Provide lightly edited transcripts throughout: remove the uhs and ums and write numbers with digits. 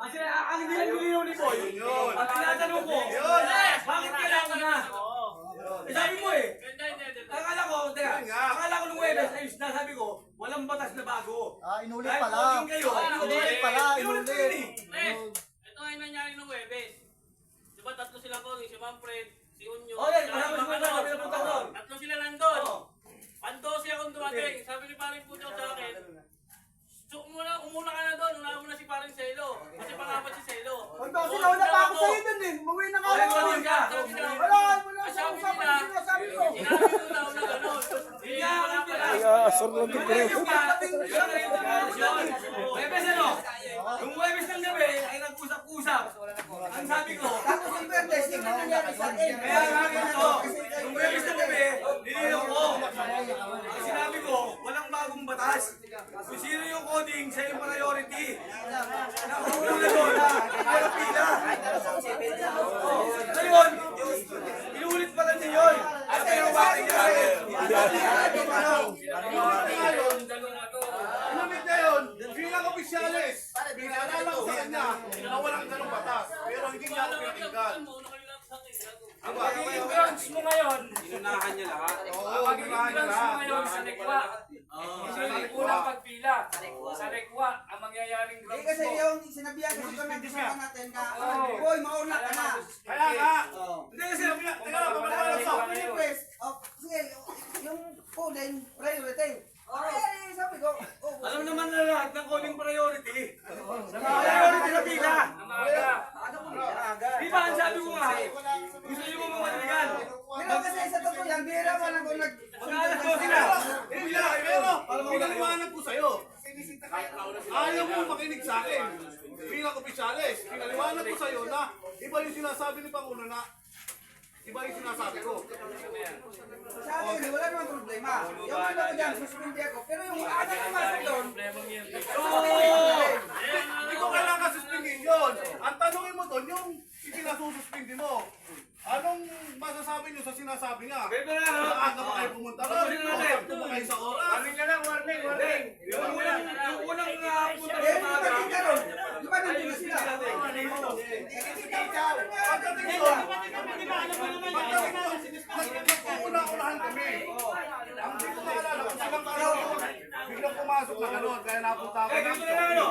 Kasi ang hindi nililiw ni Boy, ang tinatanong ko, bakit kailangan na? Sabi mo akala ko nung Webes, ayos na, sabi ko, walang batas na bago. Inulit Dahil pala. kung kayo, Inulit. Ito nga yung nangyari ng Webes. Diba tatlo sila ko, si Manfred, si Unyo. Kasama mo na, sabi na punta doon. Tatlo sila nandun. Pandosi akong dumating. Sabi ni Paring Pucho sa akin, umuna ka na doon, unahan mo na si Paring Selo. Kasi pangapat si Selo. Kasi nauna pa ako sa'yo dun eh. Umuwi na nga ako. Wala. Sabi nila, Sabi ko. sinabi ko na una gano'n. Asar lang di pre. Webes ano? Yung Webes ng gabi ay nag-usap-usap. Ang sabi ko, Tapos yung birthday, hindi na nangyari sa atin. kaya nga ganito, yung Webes ng gabi, nilinaw ko. Ang sinabi ko, walang bagong batas. Kung sino yung coding, siya yung priority. Nakahula doon, walang pila. Ngayon, inulit pa lang niya yun. At pero bakit niya Inumit na yun, bilang opisyalis, pinaalala ko sa kanya na walang ganong batas, pero hindi niya ako pinakinggan. Ang magiging grounds mo ngayon, Inunahan niya lahat. ang magiging grounds mo ngayon sa Lekwa. Hindi unang pagpila. Sa Lekwa, ang mangyayaring grounds Kasi mo. yung sinabihan kasi kami kasama natin ka, boy, mauna ka na. Kaya nga, Hindi kasi, teka lang, pagkakalasok. Request, sige, yung coding priority. Sabi ko, alam naman na lahat ng coding priority. Priority na pila. Ang maaga. Di ba ang sabi ko nga, gusto niyo mo mamaligan. pero kasi sa totoo yan, bira pa lang kung Mag-alas 12 na. Pero pinaliwanag ko sa'yo. Ayaw mo makinig sa akin. Bilang opisyalis, pinaliwanag ko sa'yo na iba yung sinasabi ni Pangulo na iba yung sinasabi ko. sa akin, wala namang problema. Yung ano ko dyan, suspindi ako. Pero yung ano ko masok doon, Hindi ko kailangan suspendin yun. Ang tanongin mo doon, yung isinasususpindi mo. Anong masasabi niyo sa sinasabi niya? Pwede na lang. Maaga ba kayo pumunta doon? Pumunta ba kayo sa oras? Warning ka lang, warning. Yung unang punta eh, sa mga di ba ron? Di ba nandun na sila? Pagdating doon, nagpupuna-unahan kami. Ang hindi ko maalala kung silang karoon, biglang pumasok na gano'n, kaya napunta ako Kaya ganito na lang ano.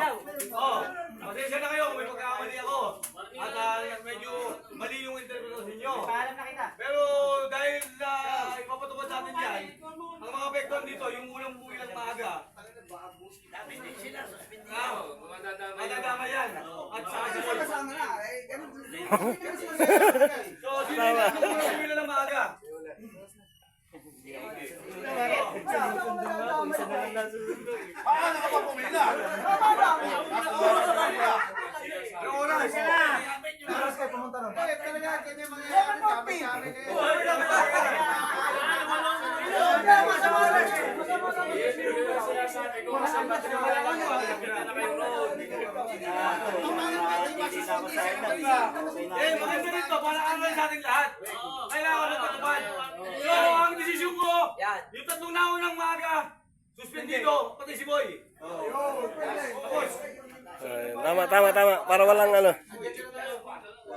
Pasensya na kayo kung may pagkakamali ako. At medyo mali yung interpretation nyo. Pero dahil ipapatupad natin dyan, ang mga apektuhan dito, yung unang buwi ng maaga. Madadama yan. At sa Kasi kasama na, eh, ganun. So, sino yung unang buwi ng maaga? Paano ka pa pumila? Anong oras? Oras kayo pumunta ron. Bakit talaga ganyan mangyayari? Kami kayo. Maganda dito, para lang sa ating lahat. Kailangan magpatupad. So, ang desisyon ko, yung tatlong naunang maaga, suspendido, pati si Boy. Tapos, Tama. Para walang ano.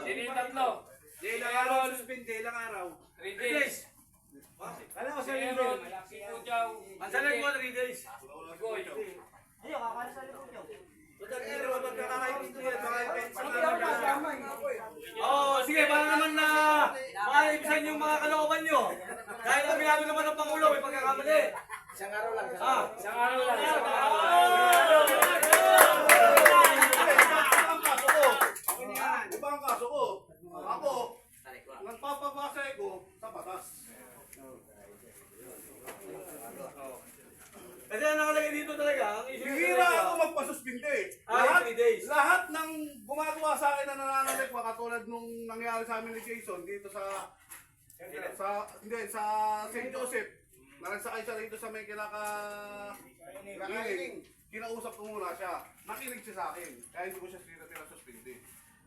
Sino yung tatlo? ilang araw suspende, ilang araw? 3 days. Alam ko Si sa Aaron, si Kujaw, ang salag mo, 3 days. Goy. Sige, para naman na maibisan yung mga kalooban nyo. Dahil ang binago naman ng Pangulo, may pagkakamali. Isang araw lang. Iba ang kaso ko. Ako, nagpapabasa ko sa batas. Kasi ang nakalagay dito talaga, ang issue Bihira ako magpasuspinde. 3 days. Lahat ng gumagawa sa akin na nananalikwa katulad nung nangyari sa amin ni Jason dito sa St. Joseph. Nagsakay siya dito sa may kinakahiling. Kinausap ko muna siya. Nakinig siya sa akin. Kaya hindi ko siya suspinde.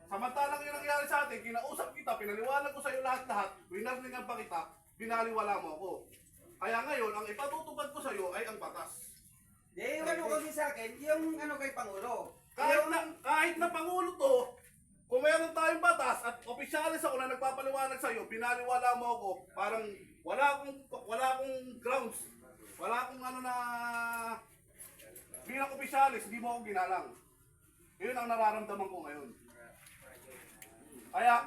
Samantalang yung nangyari sa atin, kinausap kita, pinaliwanag ko sa iyo lahat-lahat, winarningan pa kita, binaliwala mo ako. Kaya ngayon, ang ipatutupad ko sa iyo ay ang batas. Yung ano kasi sa akin, yung ano kay Pangulo. Kahit na Pangulo to, Opisyalis ako na nagpapaliwanag sa'yo, binaliwala mo ako, parang wala akong grounds. Wala akong ano na bilang opisyalis, hindi mo ako ginalang. Yun ang nararamdaman ko ngayon. Kaya